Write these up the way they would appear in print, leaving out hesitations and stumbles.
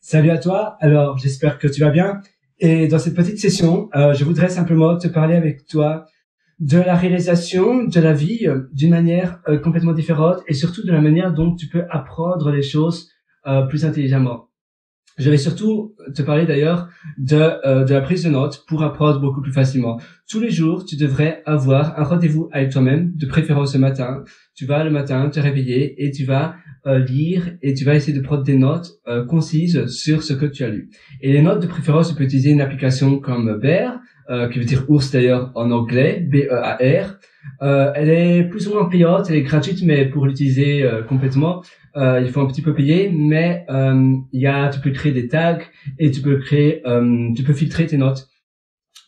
Salut à toi. Alors, j'espère que tu vas bien. Et dans cette petite session, je voudrais simplement te parler avec toi de la réalisation de la vie d'une manière complètement différente et surtout de la manière dont tu peux apprendre les choses plus intelligemment. Je vais surtout te parler d'ailleurs de la prise de notes pour apprendre beaucoup plus facilement. Tous les jours, tu devrais avoir un rendez-vous avec toi-même, de préférence le matin. Tu vas le matin te réveiller et tu vas lire et tu vas essayer de prendre des notes concises sur ce que tu as lu. Et les notes de préférence, tu peux utiliser une application comme Bear, qui veut dire ours d'ailleurs en anglais, B-E-A-R. Elle est plus ou moins payante, elle est gratuite, mais pour l'utiliser complètement, il faut un petit peu payer, mais tu peux créer des tags et tu peux filtrer tes notes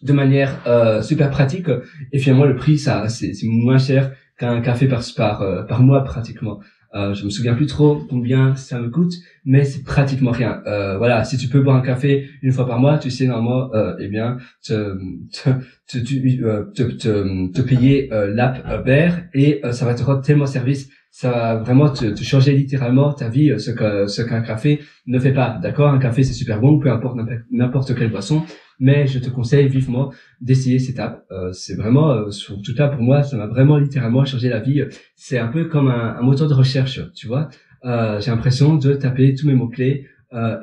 de manière super pratique. Et finalement, le prix, c'est moins cher qu'un café par mois pratiquement. Je me souviens plus trop combien ça me coûte, mais c'est pratiquement rien. Voilà, si tu peux boire un café une fois par mois, tu sais normalement, te payer l'app Bear et ça va te rendre tellement service. Ça va vraiment te changer littéralement ta vie, ce qu'un café ne fait pas. D'accord, un café c'est super bon, peu importe n'importe quelle boisson, mais je te conseille vivement d'essayer cette app. C'est vraiment, en tout cas pour moi, ça m'a vraiment littéralement changé la vie. C'est un peu comme un moteur de recherche, tu vois. J'ai l'impression de taper tous mes mots-clés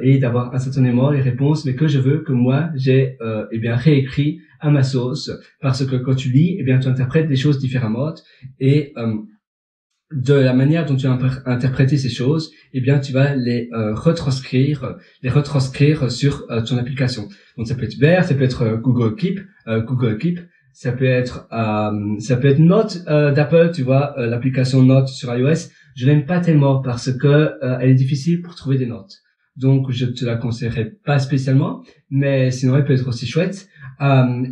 et d'avoir instantanément les réponses, mais que je veux, que moi j'ai réécrit à ma sauce, parce que quand tu lis, tu interprètes des choses différemment et de la manière dont tu as interprété ces choses, tu vas les retranscrire sur ton application. Donc ça peut être Bear, ça peut être Google Keep, ça peut être Note d'Apple, tu vois, l'application Note sur iOS. Je l'aime pas tellement parce que elle est difficile pour trouver des notes. Donc je te la conseillerais pas spécialement, mais sinon elle peut être aussi chouette.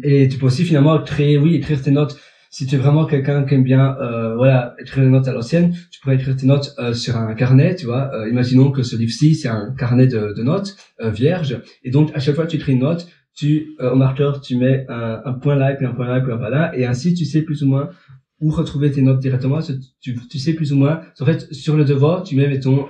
Et tu peux aussi finalement écrire tes notes. Si tu es vraiment quelqu'un qui aime bien écrire des notes à l'ancienne, tu pourrais écrire tes notes sur un carnet, tu vois. Imaginons que ce livre-ci, c'est un carnet de notes vierge, et donc à chaque fois que tu écris une note, au marqueur, tu mets un point là, puis un point là, puis un point là, et ainsi tu sais plus ou moins où retrouver tes notes directement. Tu sais plus ou moins. En fait, sur le devoir, tu mets, mettons,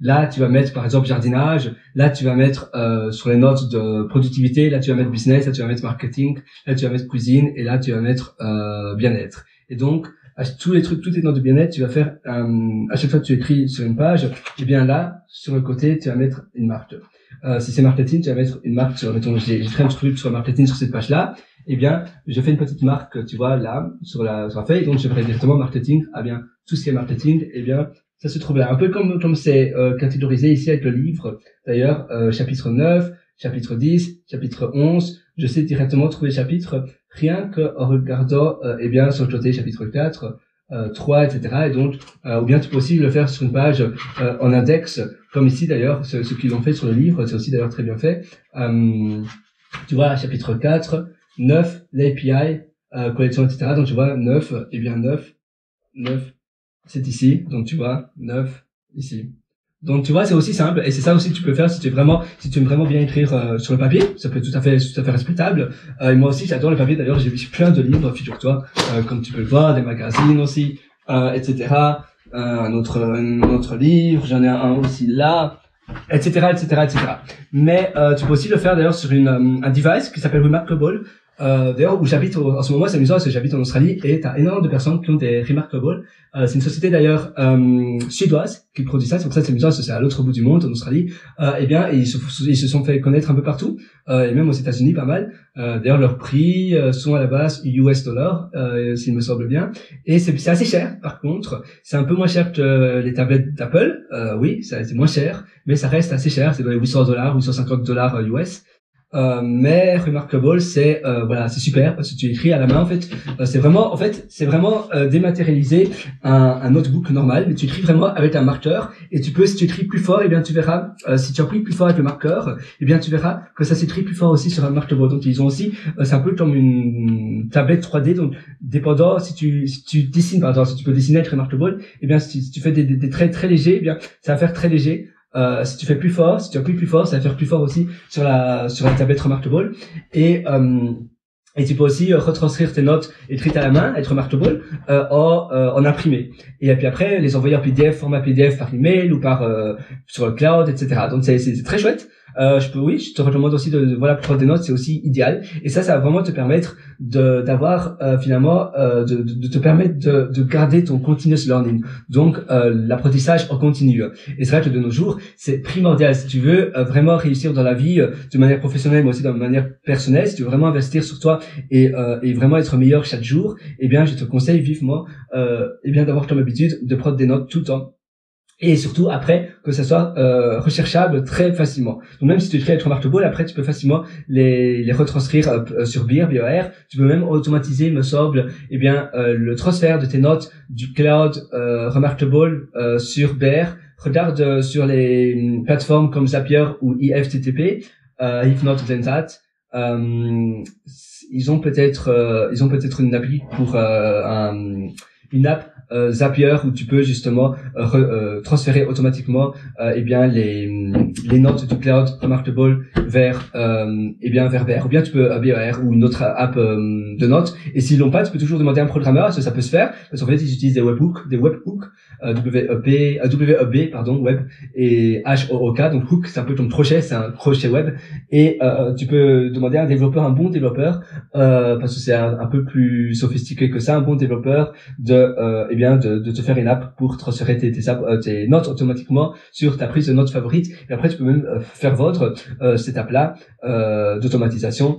là, tu vas mettre, par exemple, jardinage. Là, tu vas mettre sur les notes de productivité. Là, tu vas mettre business. Là, tu vas mettre marketing. Là, tu vas mettre cuisine. Et là, tu vas mettre bien-être. Et donc, tous les notes de bien-être, tu vas faire à chaque fois que tu écris sur une page, là, sur le côté, tu vas mettre une marque. Si c'est marketing, tu vas mettre une marque sur, mettons, j'ai très un truc sur marketing sur cette page-là. Je fais une petite marque, tu vois, là, sur la feuille. Donc, je ferai directement marketing. Tout ce qui est marketing, ça se trouve là. Un peu comme c'est catégorisé ici avec le livre. D'ailleurs, chapitre 9, chapitre 10, chapitre 11, je sais directement trouver les chapitres rien que en regardant sur le côté chapitre 4, 3, etc. Et donc, ou bien tu peux aussi le faire sur une page en index, comme ici d'ailleurs, ce qu'ils ont fait sur le livre, c'est aussi d'ailleurs très bien fait. Tu vois, chapitre 4, 9, l'API, collection, etc. Donc tu vois, 9, 9, c'est ici, donc tu vois, 9, ici. Donc tu vois, c'est aussi simple, et c'est ça aussi que tu peux faire si tu aimes vraiment bien écrire sur le papier, ça peut être tout à fait respectable. Et moi aussi, j'adore le papier, d'ailleurs, j'ai lu plein de livres, figure-toi, comme tu peux le voir, des magazines aussi, etc. Un autre livre, j'en ai un aussi là, etc., etc., etc. Mais tu peux aussi le faire d'ailleurs sur un device qui s'appelle Remarkable. D'ailleurs, où j'habite en ce moment, c'est amusant parce que j'habite en Australie et t'as énormément de personnes qui ont des Remarkable. C'est une société d'ailleurs suédoise qui produit ça. C'est pour ça que c'est amusant parce que c'est à l'autre bout du monde, en Australie. Ils se sont fait connaître un peu partout, et même aux États-Unis pas mal. D'ailleurs, leurs prix sont à la base US dollars, s'il me semble bien. Et c'est assez cher. Par contre, c'est un peu moins cher que les tablettes d'Apple. Oui, c'est moins cher, mais ça reste assez cher. C'est dans les 800 dollars, 850 dollars US. Mais Remarkable, c'est super parce que tu écris à la main en fait. C'est vraiment dématérialiser un notebook normal, mais tu écris vraiment avec un marqueur et si tu écris plus fort, tu verras si tu appuies plus fort avec le marqueur, tu verras que ça s'écrit plus fort aussi sur un Remarkable. Donc ils ont aussi c'est un peu comme une tablette 3D, donc dépendant si tu dessines par exemple, si tu peux dessiner avec Remarkable, si tu fais des traits très légers, ça va faire très léger. Si tu appuies plus fort, ça va faire plus fort aussi sur la tablette Remarkable. Et Et tu peux aussi retranscrire tes notes écrites à la main, être remarkable, en imprimé. Et puis après, les envoyer en PDF, format PDF par email ou par sur le cloud, etc. Donc c'est très chouette. Je te recommande aussi voilà, pour prendre des notes, c'est aussi idéal. Et ça va vraiment te permettre d'avoir finalement de te permettre de garder ton continuous learning. Donc l'apprentissage en continu. Et c'est vrai que de nos jours, c'est primordial si tu veux vraiment réussir dans la vie de manière professionnelle, mais aussi de manière personnelle. Si tu veux vraiment investir sur toi et vraiment être meilleur chaque jour, eh bien je te conseille vivement eh bien d'avoir comme habitude de prendre des notes tout le temps. Et surtout après que ça soit recherchable très facilement. Donc même si tu crées être remarkable, après tu peux facilement les retranscrire sur BIR. Tu peux même automatiser, il me semble, eh bien le transfert de tes notes du cloud remarkable sur BIR. Regarde sur les plateformes comme Zapier ou IFTTP, If Not Then That. Ils ont peut-être une appli pour une app Zapier où tu peux justement transférer automatiquement eh bien les notes du cloud remarkable vers vers BR, ou bien tu peux BR ou une autre app de notes. Et s'ils l'ont pas, tu peux toujours demander à un programmeur, ça peut se faire parce qu'en fait ils utilisent des webhooks WEB pardon, web et HOOK, donc hook c'est un peu comme crochet, c'est un crochet web, et tu peux demander à un bon développeur parce que c'est un peu plus sophistiqué que ça, un bon développeur de te faire une app pour transférer tes notes automatiquement sur ta prise de notes favorite. Et après tu peux même faire vendre cette app là d'automatisation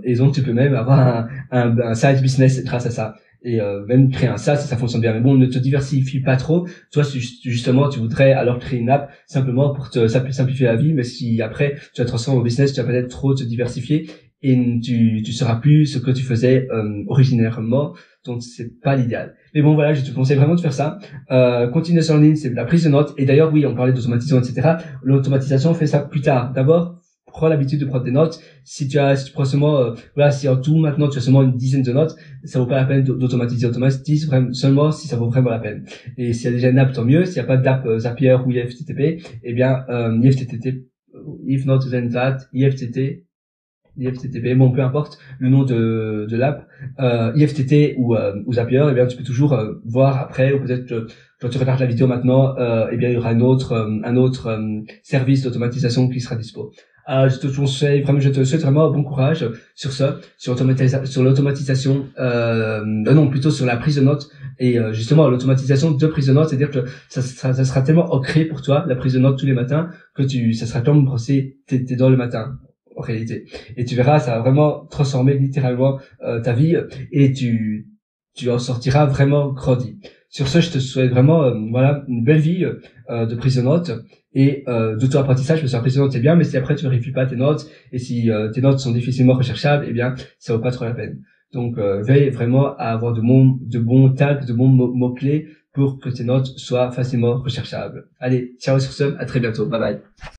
et donc tu peux même avoir un side business grâce à ça. Et même créer un SaaS si ça fonctionne bien. Mais bon, ne te diversifie pas trop. Toi, justement, tu voudrais alors créer une app simplement pour te simplifier la vie, mais si après tu vas transformer au business, tu vas peut-être trop te diversifier et tu seras plus ce que tu faisais originairement. Donc c'est pas l'idéal. Mais bon voilà, je te conseille vraiment de faire ça. Continuous learning, c'est la prise de notes. Et d'ailleurs, oui, on parlait d'automatisation, etc. L'automatisation, fait ça plus tard. D'abord, prends l'habitude de prendre des notes. Si tu prends seulement, si en tout maintenant tu as seulement une dizaine de notes, ça vaut pas la peine d'automatiser. Automatise vraiment seulement si ça vaut vraiment la peine. Et s'il y a déjà une app, tant mieux. S'il n'y a pas d'app Zapier ou IFTTT, eh bien IFTTT, if not then that, IFTTT, bon, peu importe le nom de l'app, IFTT ou Zapier, eh bien tu peux toujours voir après, ou peut-être quand tu regardes la vidéo maintenant, eh bien il y aura un autre service d'automatisation qui sera dispo. Je te souhaite vraiment bon courage sur l'automatisation, non, plutôt sur la prise de notes et justement l'automatisation de prise de notes, c'est-à-dire que ça sera tellement ancré pour toi, la prise de notes tous les matins, que ça sera comme brosser tes dents le matin. En réalité, et tu verras, ça va vraiment transformer littéralement ta vie et tu en sortiras vraiment grandi. Sur ce, je te souhaite vraiment voilà une belle vie de prise de notes et d'auto-apprentissage, parce que la prise de notes c'est bien, mais si après tu vérifies pas tes notes et si tes notes sont difficilement recherchables, eh bien ça vaut pas trop la peine. Donc veille vraiment à avoir de bons tags, de bons mots-clés pour que tes notes soient facilement recherchables. Allez, ciao sur ce, à très bientôt, bye bye.